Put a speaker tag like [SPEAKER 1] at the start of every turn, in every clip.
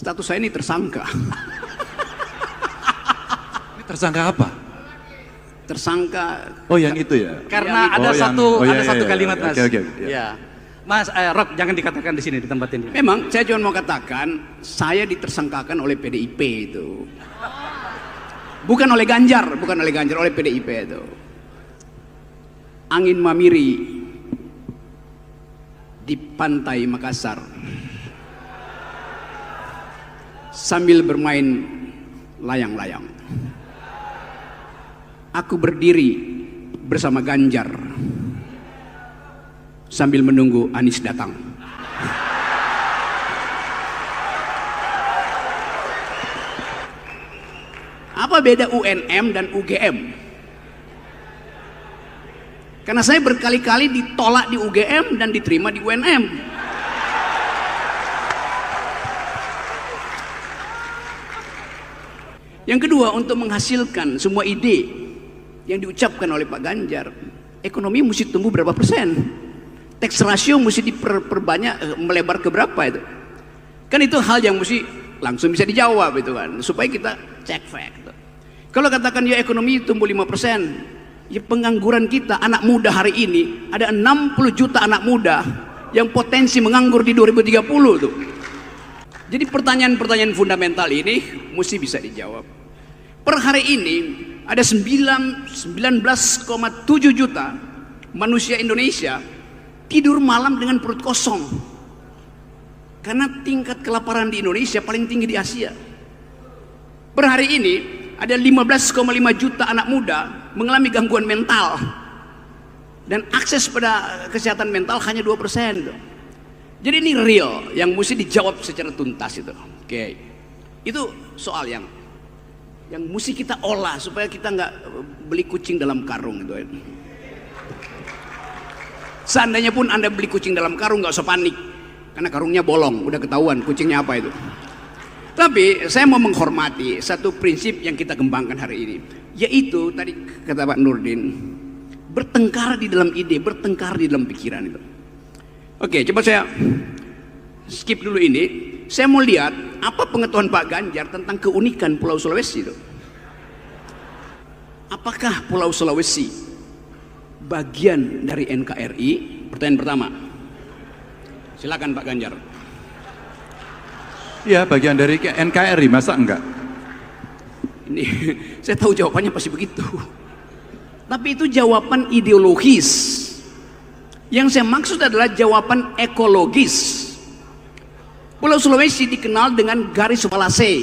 [SPEAKER 1] Status saya ini tersangka.
[SPEAKER 2] Ini tersangka apa?
[SPEAKER 1] Tersangka.
[SPEAKER 2] Oh yang itu ya?
[SPEAKER 3] Karena ada satu kalimat Mas.
[SPEAKER 2] Oke,
[SPEAKER 3] Ya. Mas, Rob jangan dikatakan di sini di tempat ini.
[SPEAKER 1] Memang saya cuma mau katakan saya ditersangkakan oleh PDIP itu. Bukan oleh Ganjar, oleh PDIP itu. Angin mamiri di pantai Makassar sambil bermain layang-layang. Aku berdiri bersama Ganjar sambil menunggu Anies datang. Apa beda UNM dan UGM? Karena saya berkali-kali ditolak di UGM dan diterima di UNM. Yang kedua, untuk menghasilkan semua ide yang diucapkan oleh Pak Ganjar, ekonomi mesti tumbuh berapa persen? Tax ratio mesti diperbanyak, melebar ke berapa itu? Kan itu hal yang mesti langsung bisa dijawab itu kan, supaya kita cek fact. Kalau katakan ya ekonomi tumbuh 5%, ya pengangguran kita anak muda hari ini ada 60 juta anak muda yang potensi menganggur di 2030 tuh. Jadi pertanyaan-pertanyaan fundamental ini mesti bisa dijawab. Per hari ini ada 19,7 juta manusia Indonesia tidur malam dengan perut kosong. Karena tingkat kelaparan di Indonesia paling tinggi di Asia. Per hari ini ada 15,5 juta anak muda mengalami gangguan mental. Dan akses pada kesehatan mental hanya 2%. Jadi ini real yang mesti dijawab secara tuntas itu. Oke. Itu soal yang mesti kita olah supaya kita nggak beli kucing dalam karung itu. Seandainya pun Anda beli kucing dalam karung, nggak usah panik. Karena karungnya bolong, udah ketahuan kucingnya apa itu. Tapi saya mau menghormati satu prinsip yang kita kembangkan hari ini, yaitu tadi kata Pak Nurdin, bertengkar di dalam ide, bertengkar di dalam pikiran itu. Oke, coba saya skip dulu ini. Saya mau lihat apa pengetahuan Pak Ganjar tentang keunikan Pulau Sulawesi itu. Apakah Pulau Sulawesi bagian dari NKRI? Pertanyaan pertama. Silakan Pak Ganjar.
[SPEAKER 2] Iya, bagian dari NKRI, masa enggak?
[SPEAKER 1] Ini saya tahu jawabannya pasti begitu. Tapi itu jawaban ideologis. Yang saya maksud adalah jawaban ekologis. Pulau Sulawesi dikenal dengan garis Wallace.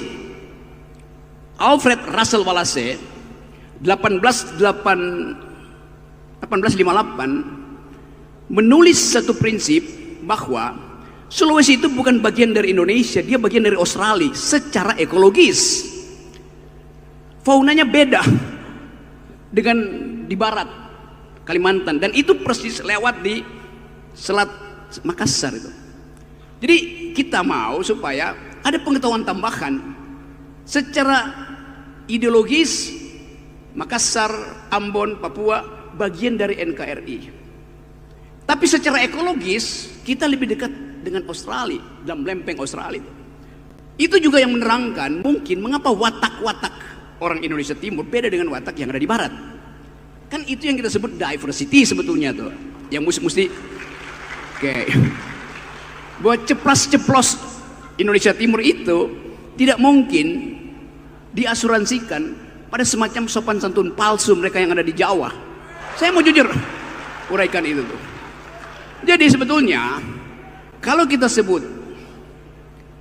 [SPEAKER 1] Alfred Russel Wallace 1858 menulis satu prinsip bahwa Sulawesi itu bukan bagian dari Indonesia, dia bagian dari Australia secara ekologis. Faunanya beda dengan di barat Kalimantan, dan itu persis lewat di Selat Makassar itu. Jadi kita mau supaya ada pengetahuan tambahan secara ideologis. Makassar, Ambon, Papua bagian dari NKRI. Tapi secara ekologis kita lebih dekat dengan Australia, dalam lempeng Australia. Itu juga yang menerangkan mungkin mengapa watak-watak orang Indonesia Timur beda dengan watak yang ada di barat. Kan itu yang kita sebut diversity sebetulnya tuh. Yang mesti oke. Buat ceplas-ceplos Indonesia Timur itu tidak mungkin diasuransikan pada semacam sopan santun palsu mereka yang ada di Jawa. Saya mau jujur uraikan itu tuh. Jadi sebetulnya kalau kita sebut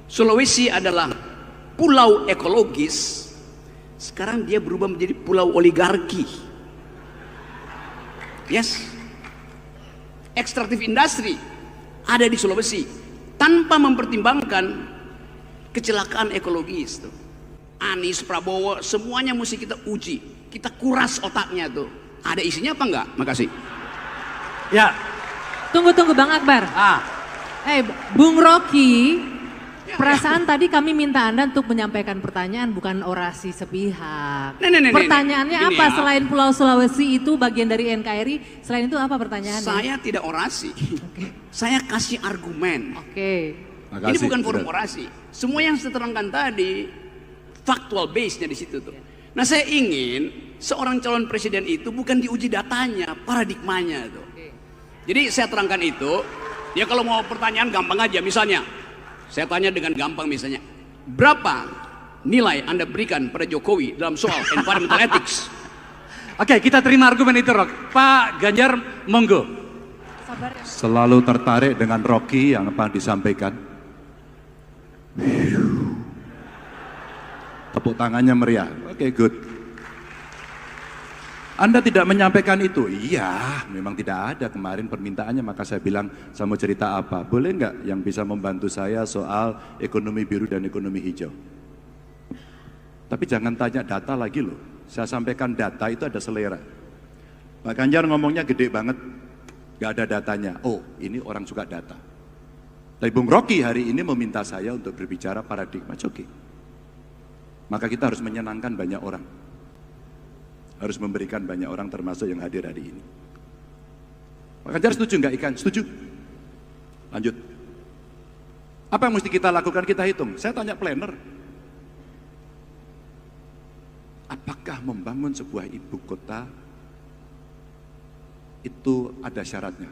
[SPEAKER 1] Sulawesi adalah pulau ekologis, sekarang dia berubah menjadi pulau oligarki. Yes. Ekstraktif industri ada di Sulawesi tanpa mempertimbangkan kecelakaan ekologis tuh. Anies, Prabowo, semuanya mesti kita uji, kita kuras otaknya tuh. Ada isinya apa enggak? Makasih.
[SPEAKER 3] Ya.
[SPEAKER 4] Tunggu Bang Akbar. Bung Rocky, perasaan tadi kami minta Anda untuk menyampaikan pertanyaan, bukan orasi sepihak. Pertanyaannya apa selain Pulau Sulawesi itu bagian dari NKRI? Selain itu apa pertanyaannya?
[SPEAKER 1] Saya tidak orasi. Saya kasih argumen.
[SPEAKER 4] Oke.
[SPEAKER 1] Ini bukan forum orasi. Semua yang saya terangkan tadi faktual base-nya di situ tuh. Nah, saya ingin seorang calon presiden itu bukan diuji datanya, paradigmanya tuh. Jadi saya terangkan itu. Ya kalau mau pertanyaan gampang aja, misalnya saya tanya dengan gampang misalnya, berapa nilai Anda berikan pada Jokowi dalam soal environmental ethics?
[SPEAKER 3] Oke, kita terima argumen itu, Rok. Pak Ganjar, monggo.
[SPEAKER 2] Selalu tertarik dengan Rocky yang apa disampaikan. Tepuk tangannya meriah. Oke, good. Anda tidak menyampaikan itu? Iya, memang tidak ada kemarin permintaannya, maka saya bilang, saya mau cerita apa? Boleh nggak yang bisa membantu saya soal ekonomi biru dan ekonomi hijau? Tapi jangan tanya data lagi loh. Saya sampaikan data itu ada selera. Pak Ganjar ngomongnya gede banget, nggak ada datanya. Oh, ini orang suka data. Tapi Bung Rocky hari ini meminta saya untuk berbicara paradigma. Oke. Maka kita harus menyenangkan banyak orang. Harus memberikan banyak orang termasuk yang hadir hari ini. Pak Ganjar setuju nggak ikan? Setuju. Lanjut. Apa yang mesti kita lakukan? Kita hitung. Saya tanya planner. Apakah membangun sebuah ibu kota itu ada syaratnya?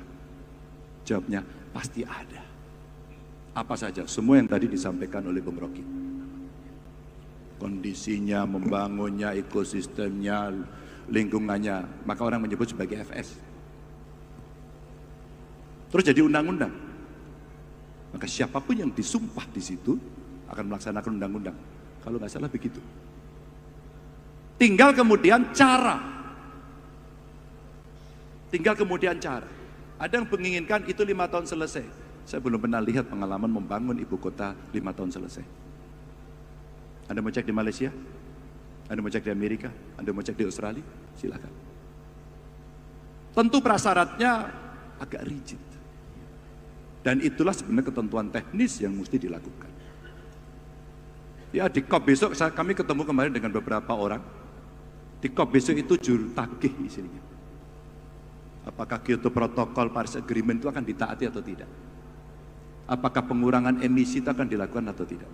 [SPEAKER 2] Jawabnya pasti ada. Apa saja? Semua yang tadi disampaikan oleh Bung Rocky. Kondisinya, membangunnya, ekosistemnya, lingkungannya, maka orang menyebut sebagai FS. Terus jadi undang-undang. Maka siapapun yang disumpah di situ akan melaksanakan undang-undang. Kalau nggak salah begitu. Tinggal kemudian cara. Ada yang menginginkan itu 5 tahun selesai. Saya belum pernah lihat pengalaman membangun ibu kota 5 tahun selesai. Anda mau cek di Malaysia? Anda mau cek di Amerika? Anda mau cek di Australia? Silakan. Tentu prasyaratnya agak rigid. Dan itulah sebenarnya ketentuan teknis yang mesti dilakukan. Ya di COP besok kami ketemu kemarin dengan beberapa orang. Di COP besok itu juru tagih isinya. Apakah Kyoto Protocol Paris Agreement itu akan ditaati atau tidak? Apakah pengurangan emisi itu akan dilakukan atau tidak?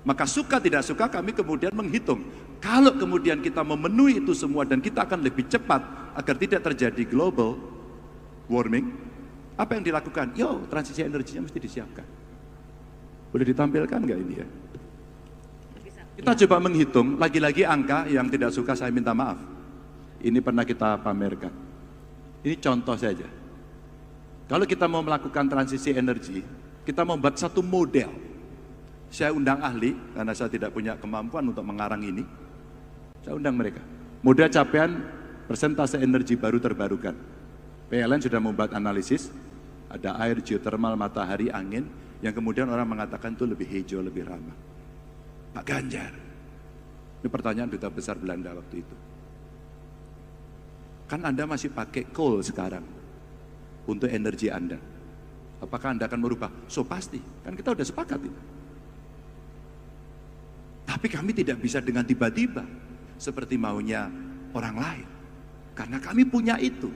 [SPEAKER 2] Maka suka tidak suka kami kemudian menghitung. Kalau kemudian kita memenuhi itu semua dan kita akan lebih cepat agar tidak terjadi global warming, apa yang dilakukan? Yo, transisi energinya mesti disiapkan. Boleh ditampilkan nggak ini ya? Kita coba menghitung, lagi-lagi angka yang tidak suka saya minta maaf. Ini pernah kita pamerkan. Ini contoh saja. Kalau kita mau melakukan transisi energi, kita membuat satu model. Saya undang ahli, karena saya tidak punya kemampuan untuk mengarang ini. Saya undang mereka. Model capaian persentase energi baru terbarukan. PLN sudah membuat analisis, ada air, geothermal, matahari, angin, yang kemudian orang mengatakan itu lebih hijau, lebih ramah. Pak Ganjar, ini pertanyaan duta besar Belanda waktu itu. Kan Anda masih pakai coal sekarang untuk energi Anda. Apakah Anda akan merubah? So pasti, kan kita udah sepakat itu. Tapi kami tidak bisa dengan tiba-tiba seperti maunya orang lain. Karena kami punya itu.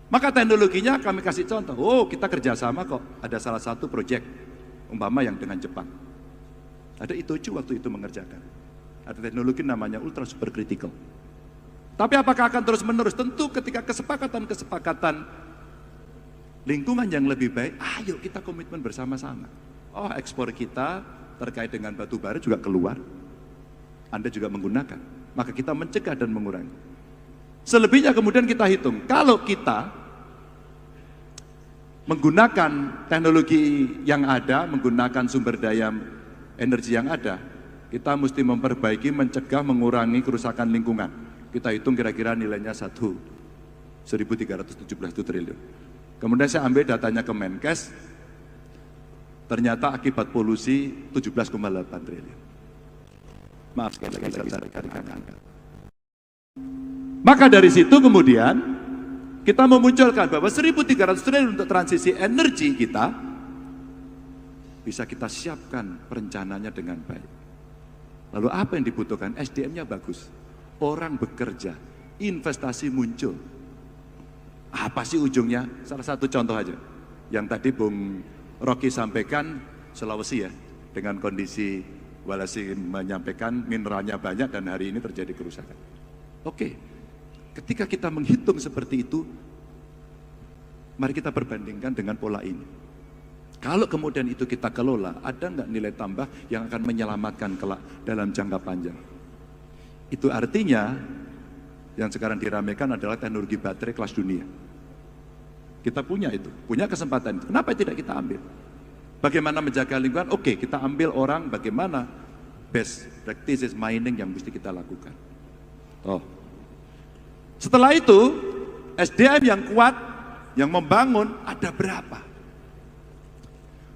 [SPEAKER 2] Maka teknologinya kami kasih contoh. Oh, kita kerjasama kok. Ada salah satu proyek umpama yang dengan Jepang. Ada Itochu waktu itu mengerjakan. Ada teknologi namanya ultra super critical. Tapi apakah akan terus menerus? Tentu ketika kesepakatan lingkungan yang lebih baik, ayo kita komitmen bersama-sama. Oh, ekspor kita terkait dengan batu bara juga keluar. Anda juga menggunakan. Maka kita mencegah dan mengurangi. Selebihnya kemudian kita hitung. Kalau kita menggunakan teknologi yang ada, menggunakan sumber daya energi yang ada, kita mesti memperbaiki, mencegah, mengurangi kerusakan lingkungan. Kita hitung kira-kira nilainya 1.317 triliun. Kemudian saya ambil datanya ke Menkes, ternyata akibat polusi 17,8 triliun. Maaf sekali lagi saya carikan angka. Maka dari situ kemudian kita memunculkan bahwa 1.300 triliun untuk transisi energi kita bisa kita siapkan perencanaannya dengan baik. Lalu apa yang dibutuhkan? SDM-nya bagus, orang bekerja, investasi muncul. Apa sih ujungnya? Salah satu contoh aja yang tadi Bung Rocky sampaikan, Sulawesi ya, dengan kondisi Walasi menyampaikan mineralnya banyak dan hari ini terjadi kerusakan. Oke, ketika kita menghitung seperti itu, mari kita perbandingkan dengan pola ini. Kalau kemudian itu kita kelola, ada nggak nilai tambah yang akan menyelamatkan kelak dalam jangka panjang? Itu artinya yang sekarang diramaikan adalah teknologi baterai kelas dunia. Kita punya itu, punya kesempatan itu. Kenapa tidak kita ambil? Bagaimana menjaga lingkungan? Oke, kita ambil orang bagaimana best practices mining yang mesti kita lakukan. Oh. Setelah itu, SDM yang kuat, yang membangun, ada berapa?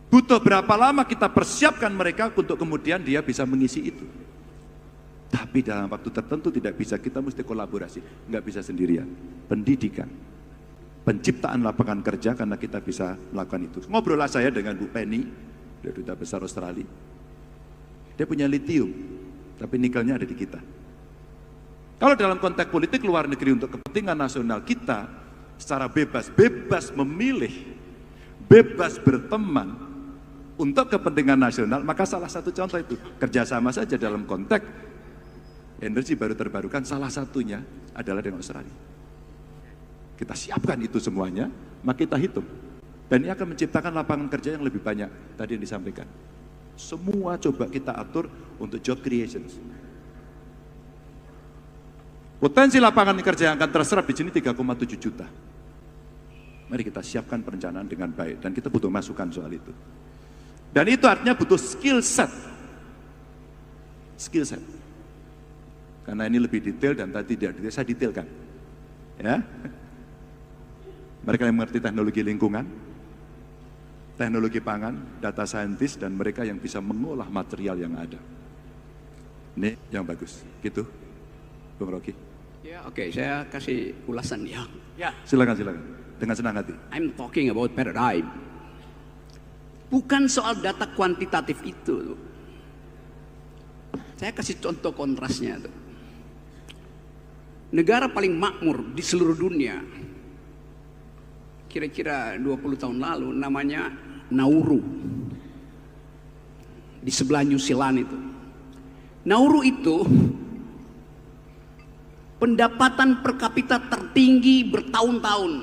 [SPEAKER 2] Butuh berapa lama kita persiapkan mereka untuk kemudian dia bisa mengisi itu. Tapi dalam waktu tertentu tidak bisa, kita mesti kolaborasi, nggak bisa sendirian. Pendidikan, penciptaan lapangan kerja karena kita bisa melakukan itu. Ngobrol saya dengan Bu Penny, dari Duta Besar Australia. Dia punya litium, tapi nikelnya ada di kita. Kalau dalam konteks politik luar negeri untuk kepentingan nasional kita, secara bebas memilih, bebas berteman untuk kepentingan nasional, maka salah satu contoh itu kerjasama saja dalam konteks energi baru terbarukan, salah satunya adalah dengan Australia. Kita siapkan itu semuanya, maka kita hitung. Dan ini akan menciptakan lapangan kerja yang lebih banyak, tadi yang disampaikan. Semua coba kita atur untuk job creation. Potensi lapangan kerja yang akan terserap di sini 3,7 juta. Mari kita siapkan perencanaan dengan baik, dan kita butuh masukan soal itu. Dan itu artinya butuh skill set. Skill set. Karena ini lebih detail dan tadi tidak detail, saya detailkan. Ya. Mereka yang mengerti teknologi lingkungan, teknologi pangan, data scientist, dan mereka yang bisa mengolah material yang ada. Ini yang bagus, gitu, Bung Rocky.
[SPEAKER 1] Ya, oke, saya kasih ulasan ya.
[SPEAKER 3] Ya,
[SPEAKER 2] silakan, dengan senang hati.
[SPEAKER 1] I'm talking about paradigm. Bukan soal data kuantitatif itu. Saya kasih contoh kontrasnya tuh. Negara paling makmur di seluruh dunia, kira-kira 20 tahun lalu, namanya Nauru. Di sebelah New Zealand itu. Nauru itu pendapatan per kapita tertinggi bertahun-tahun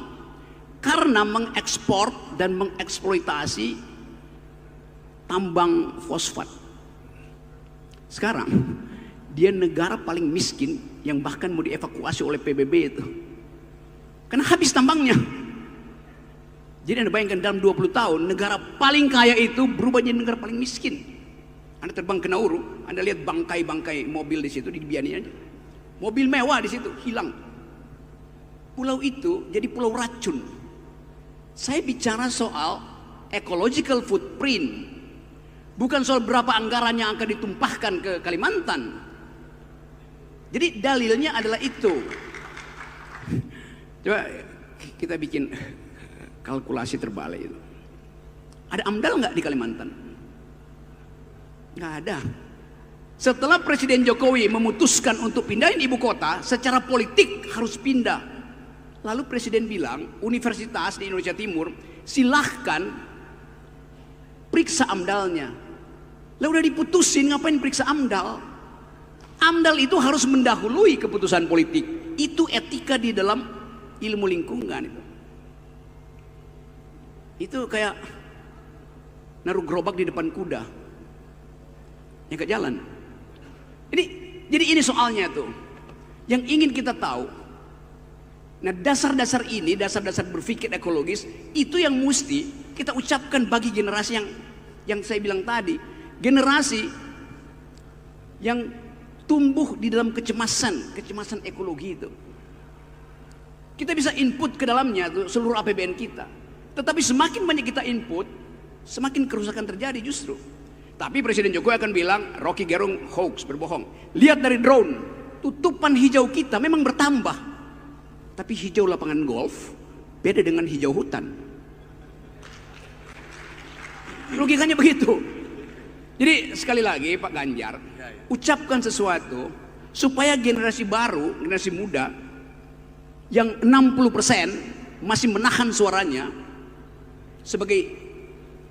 [SPEAKER 1] karena mengekspor dan mengeksploitasi tambang fosfat. Sekarang dia negara paling miskin yang bahkan mau dievakuasi oleh PBB itu. Karena habis tambangnya. Jadi Anda bayangkan dalam 20 tahun negara paling kaya itu berubah jadi negara paling miskin. Anda terbang ke Nauru, Anda lihat bangkai-bangkai mobil di situ, dibiarin aja. Mobil mewah di situ hilang. Pulau itu jadi pulau racun. Saya bicara soal ecological footprint. Bukan soal berapa anggaran yang akan ditumpahkan ke Kalimantan. Jadi dalilnya adalah itu. Coba kita bikin kalkulasi terbalik itu. Ada AMDAL nggak di Kalimantan? Nggak ada. Setelah Presiden Jokowi memutuskan untuk pindahin ibu kota, secara politik harus pindah. Lalu Presiden bilang, universitas di Indonesia Timur, silahkan periksa AMDAL-nya. Lah udah diputusin, ngapain periksa AMDAL? AMDAL itu harus mendahului keputusan politik. Itu etika di dalam ilmu lingkungan itu. Itu kayak naruh gerobak di depan kuda. Yang gak jalan. Jadi ini soalnya tuh. Yang ingin kita tahu. Nah dasar-dasar ini, dasar-dasar berpikir ekologis, itu yang mesti kita ucapkan bagi generasi yang saya bilang tadi. Generasi yang tumbuh di dalam kecemasan ekologi itu. Kita bisa input ke dalamnya tuh seluruh APBN kita. Tetapi semakin banyak kita input, semakin kerusakan terjadi justru. Tapi Presiden Jokowi akan bilang, Rocky Gerung hoax, berbohong. Lihat dari drone, tutupan hijau kita memang bertambah. Tapi hijau lapangan golf beda dengan hijau hutan. Logikanya begitu. Jadi sekali lagi Pak Ganjar, ucapkan sesuatu supaya generasi baru, generasi muda yang 60% masih menahan suaranya sebagai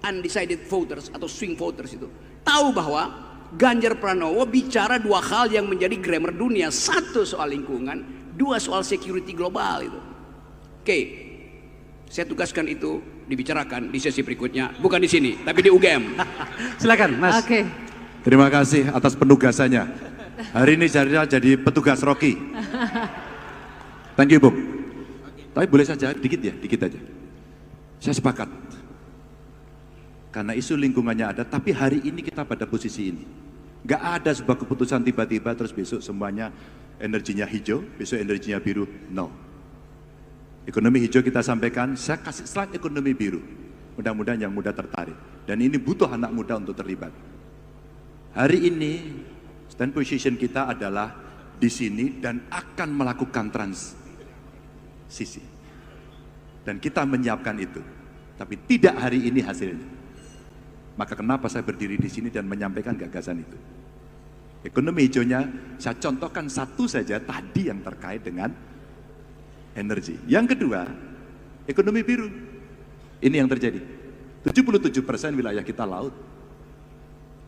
[SPEAKER 1] undecided voters atau swing voters itu tahu bahwa Ganjar Pranowo bicara dua hal yang menjadi grammar dunia. Satu soal lingkungan, dua soal security global itu. Oke, saya tugaskan itu dibicarakan di sesi berikutnya, bukan di sini, tapi di UGM.
[SPEAKER 3] Silakan, Mas.
[SPEAKER 4] Oke.
[SPEAKER 2] Terima kasih atas penugasannya. Hari ini saya jadi petugas Rocky. Thank you, Bung. Tapi boleh saja, dikit ya, dikit aja. Saya sepakat. Karena isu lingkungannya ada, tapi hari ini kita pada posisi ini. Gak ada sebuah keputusan tiba-tiba terus besok semuanya energinya hijau, besok energinya biru. No. Ekonomi hijau kita sampaikan, saya kasih slide ekonomi biru. Mudah-mudahan yang muda tertarik. Dan ini butuh anak muda untuk terlibat. Hari ini, stand position kita adalah di sini dan akan melakukan transisi. Dan kita menyiapkan itu. Tapi tidak hari ini hasilnya. Maka kenapa saya berdiri di sini dan menyampaikan gagasan itu? Ekonomi hijaunya saya contohkan satu saja tadi yang terkait dengan energi. Yang kedua, ekonomi biru. Ini yang terjadi. 77% wilayah kita laut.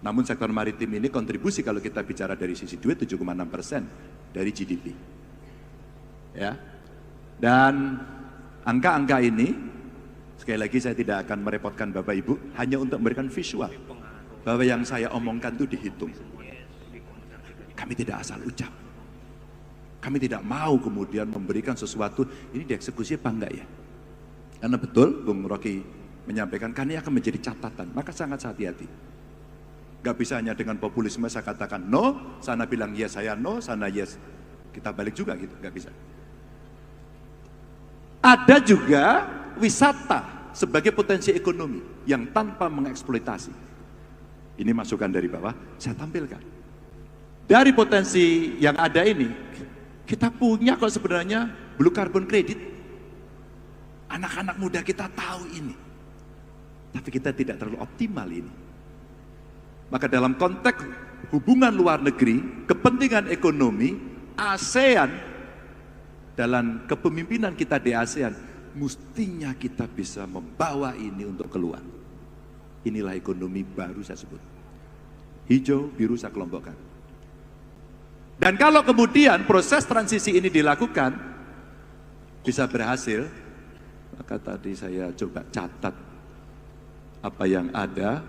[SPEAKER 2] Namun sektor maritim ini kontribusi kalau kita bicara dari sisi duit 7,6% dari GDP. Ya. Dan angka-angka ini sekali lagi saya tidak akan merepotkan Bapak Ibu, hanya untuk memberikan visual bahwa yang saya omongkan itu dihitung. Kami tidak asal ucap. Kami tidak mau kemudian memberikan sesuatu, ini dieksekusi apa enggak ya? Karena betul Bung Rocky menyampaikan, karena ini akan menjadi catatan, maka sangat hati-hati. Gak bisa hanya dengan populisme saya katakan no, sana bilang yes, saya no, sana yes. Kita balik juga gitu, gak bisa. Ada juga wisata sebagai potensi ekonomi yang tanpa mengeksploitasi. Ini masukan dari bawah, saya tampilkan. Dari potensi yang ada ini, kita punya kok sebenarnya blue carbon credit. Anak-anak muda kita tahu ini. Tapi kita tidak terlalu optimal ini. Maka dalam konteks hubungan luar negeri, kepentingan ekonomi, ASEAN, dalam kepemimpinan kita di ASEAN, mestinya kita bisa membawa ini untuk keluar. Inilah ekonomi baru saya sebut. Hijau, biru saya kelompokkan. Dan kalau kemudian proses transisi ini dilakukan, bisa berhasil, maka tadi saya coba catat apa yang ada.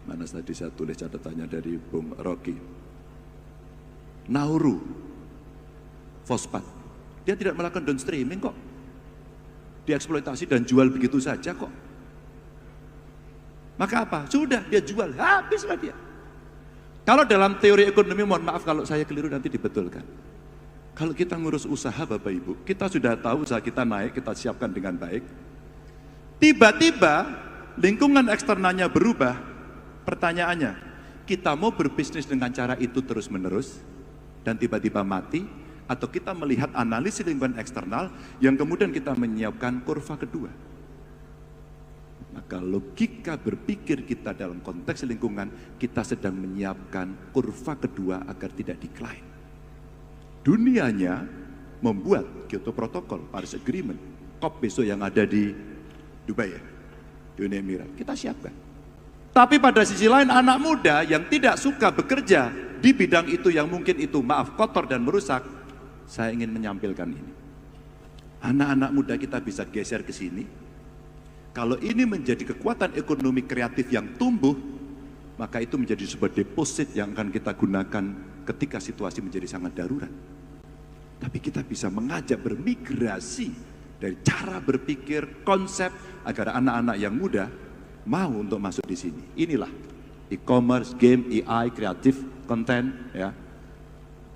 [SPEAKER 2] Mana tadi saya tulis catatannya dari Bung Rocky. Nauru, fosfat. Dia tidak melakukan downstreaming kok. Dieksploitasi dan jual begitu saja kok. Maka apa? Sudah dia jual, habislah dia. Kalau dalam teori ekonomi, mohon maaf kalau saya keliru nanti dibetulkan. Kalau kita ngurus usaha Bapak Ibu, kita sudah tahu usaha kita naik, kita siapkan dengan baik. Tiba-tiba lingkungan eksternalnya berubah. Pertanyaannya, kita mau berbisnis dengan cara itu terus-menerus dan tiba-tiba mati, atau kita melihat analisis lingkungan eksternal yang kemudian kita menyiapkan kurva kedua. Maka logika berpikir kita dalam konteks lingkungan, kita sedang menyiapkan kurva kedua agar tidak decline. Dunianya membuat Kyoto Protocol, Paris Agreement, COP besok yang ada di Dubai ya, di Uni Emirat, kita siapkan. Tapi pada sisi lain anak muda yang tidak suka bekerja di bidang itu yang mungkin itu maaf kotor dan merusak, saya ingin menyampaikan ini. Anak-anak muda kita bisa geser ke sini. Kalau ini menjadi kekuatan ekonomi kreatif yang tumbuh, maka itu menjadi sebuah deposit yang akan kita gunakan ketika situasi menjadi sangat darurat. Tapi kita bisa mengajak bermigrasi dari cara berpikir, konsep, agar anak-anak yang muda mau untuk masuk di sini. Inilah e-commerce, game, AI, kreatif, konten, ya.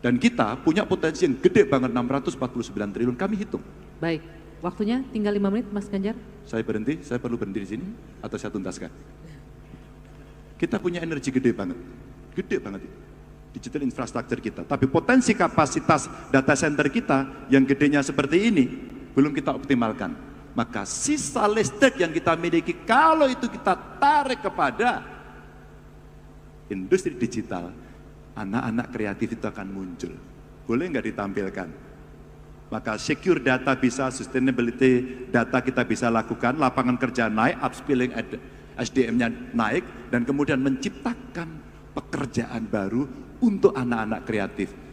[SPEAKER 2] Dan kita punya potensi yang gede banget, 649 triliun, kami hitung.
[SPEAKER 4] Baik, waktunya tinggal 5 menit Mas Ganjar.
[SPEAKER 2] Saya berhenti, saya perlu berhenti di sini, atau saya tuntaskan? Kita punya energi gede banget itu. Digital infrastructure kita, tapi potensi kapasitas data center kita yang gedenya seperti ini, belum kita optimalkan. Maka sisa listrik yang kita miliki, kalau itu kita tarik kepada industri digital, anak-anak kreatif itu akan muncul. Boleh nggak ditampilkan? Maka secure data bisa, sustainability data kita bisa lakukan, lapangan kerja naik, upskilling SDM-nya naik, dan kemudian menciptakan pekerjaan baru untuk anak-anak kreatif.